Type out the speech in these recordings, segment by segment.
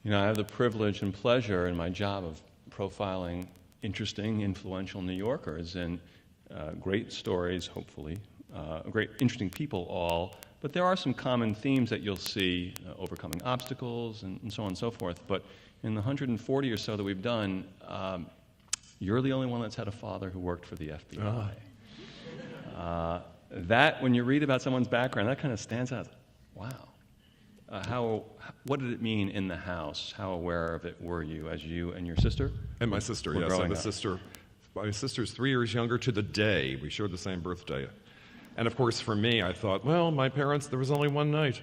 You know, I have the privilege and pleasure in my job of profiling interesting, influential New Yorkers and great stories, hopefully, great, interesting people all. But there are some common themes that you'll see, overcoming obstacles and so on and so forth. But in the 140 or so that we've done, you're the only one that's had a father who worked for the FBI. That, when you read about someone's background, that kind of stands out. Wow. What did it mean in the house? How aware of it were you, as you and your sister? And my sister, yes. I have a sister. My sister's 3 years younger to the day. We shared the same birthday. And of course, for me, I thought, well, my parents, there was only one night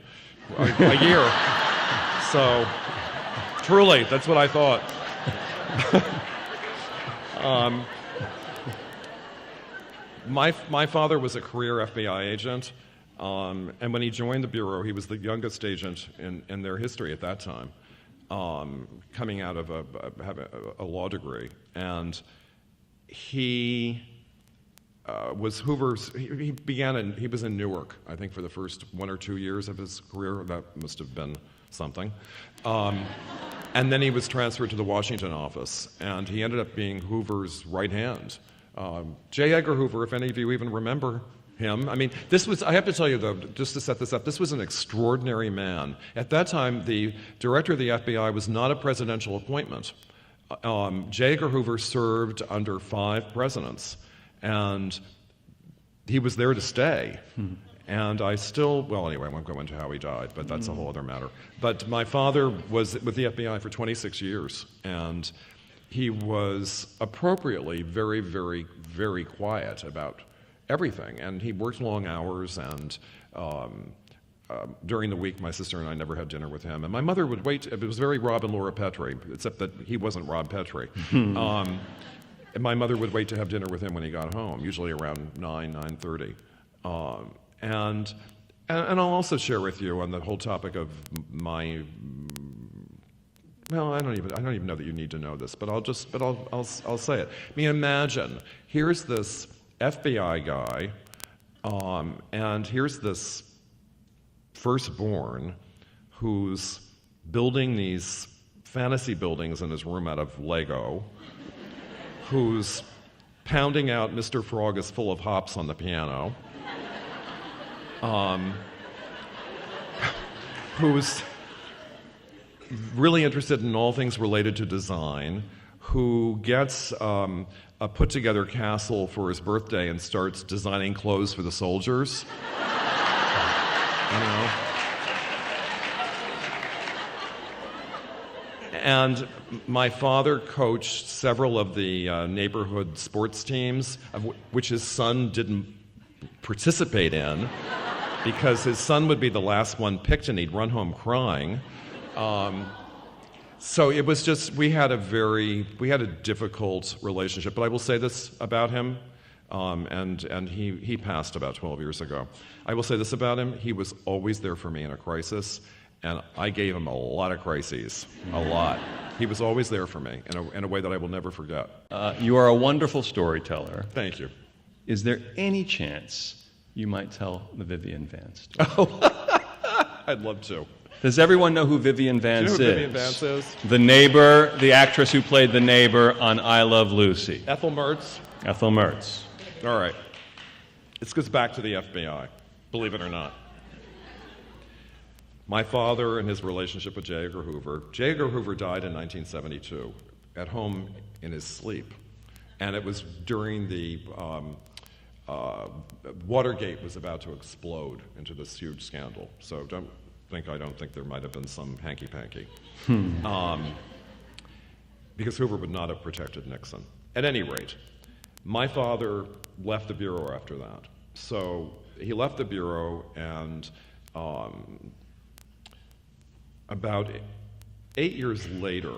a year. So, truly, that's what I thought. My father was a career FBI agent. And when he joined the Bureau, he was the youngest agent in their history at that time, coming out of a law degree. And he was Hoover's, he was in Newark, I think, for the first 1 or 2 years of his career. That must have been something. And then he was transferred to the Washington office, and he ended up being Hoover's right hand. J. Edgar Hoover, if any of you even remember him. I mean, this was, I have to tell you though, just to set this up, this was an extraordinary man. At that time, the director of the FBI was not a presidential appointment. J. Edgar Hoover served under 5 presidents, and he was there to stay. And I still, well, anyway, I won't go into how he died, but that's a whole other matter. But my father was with the FBI for 26 years, and he was appropriately very, very, very quiet about everything, and he worked long hours, and during the week my sister and I never had dinner with him, and my mother would wait. It was very Rob and Laura Petrie, except that he wasn't Rob Petrie. And my mother would wait to have dinner with him when he got home, usually around 9:30. And I'll also share with you on the whole topic of my, well, I don't even know that you need to know this, but I'll say it. I mean, imagine, here's this FBI guy, and here's this firstborn who's building these fantasy buildings in his room out of Lego, who's pounding out Mr. Frog is Full of Hops on the piano, who's really interested in all things related to design, who gets a put-together castle for his birthday and starts designing clothes for the soldiers. You know? And my father coached several of the neighborhood sports teams, which his son didn't participate in, because his son would be the last one picked and he'd run home crying. So it was just, we had a difficult relationship. But I will say this about him, and he passed about 12 years ago. I will say this about him: he was always there for me in a crisis, and I gave him a lot of crises, a lot. He was always there for me in a way that I will never forget. You are a wonderful storyteller. Thank you. Is there any chance you might tell the Vivian Vance story? Oh, I'd love to. Does everyone know who Vivian Vance is? Do you know who Vivian Vance is? The neighbor, the actress who played the neighbor on I Love Lucy. Ethel Mertz? Ethel Mertz. All right. This goes back to the FBI, believe it or not. My father and his relationship with J. Edgar Hoover. J. Edgar Hoover died in 1972 at home in his sleep. And it was during the Watergate was about to explode into this huge scandal. So I don't think there might have been some hanky-panky. Because Hoover would not have protected Nixon. At any rate, my father left the Bureau after that. So he left the Bureau, and about 8 years later,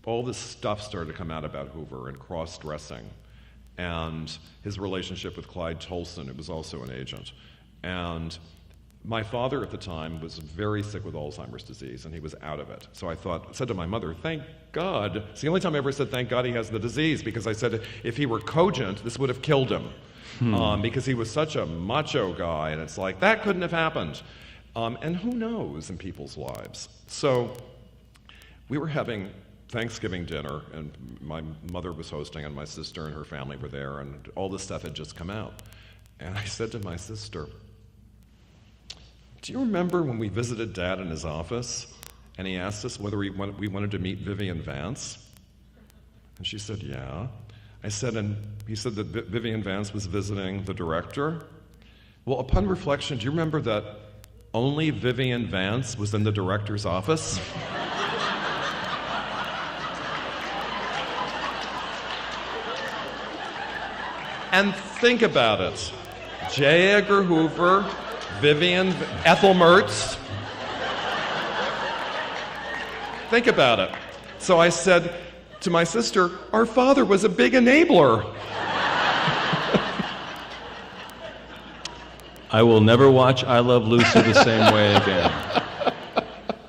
all this stuff started to come out about Hoover and cross-dressing, and his relationship with Clyde Tolson, who was also an agent. And my father at the time was very sick with Alzheimer's disease, and he was out of it. So I said to my mother, thank God. It's the only time I ever said, thank God he has the disease, because I said, if he were cogent, this would have killed him. Because he was such a macho guy, and it's like, that couldn't have happened. And who knows in people's lives? So we were having Thanksgiving dinner, and my mother was hosting, and my sister and her family were there, and all this stuff had just come out. And I said to my sister, do you remember when we visited Dad in his office, and he asked us whether we wanted to meet Vivian Vance? And she said, yeah. I said, and he said that Vivian Vance was visiting the director. Well, upon reflection, do you remember that only Vivian Vance was in the director's office? And think about it. J. Edgar Hoover, Ethel Mertz. Think about it. So I said to my sister, our father was a big enabler. I will never watch I Love Lucy the same way again.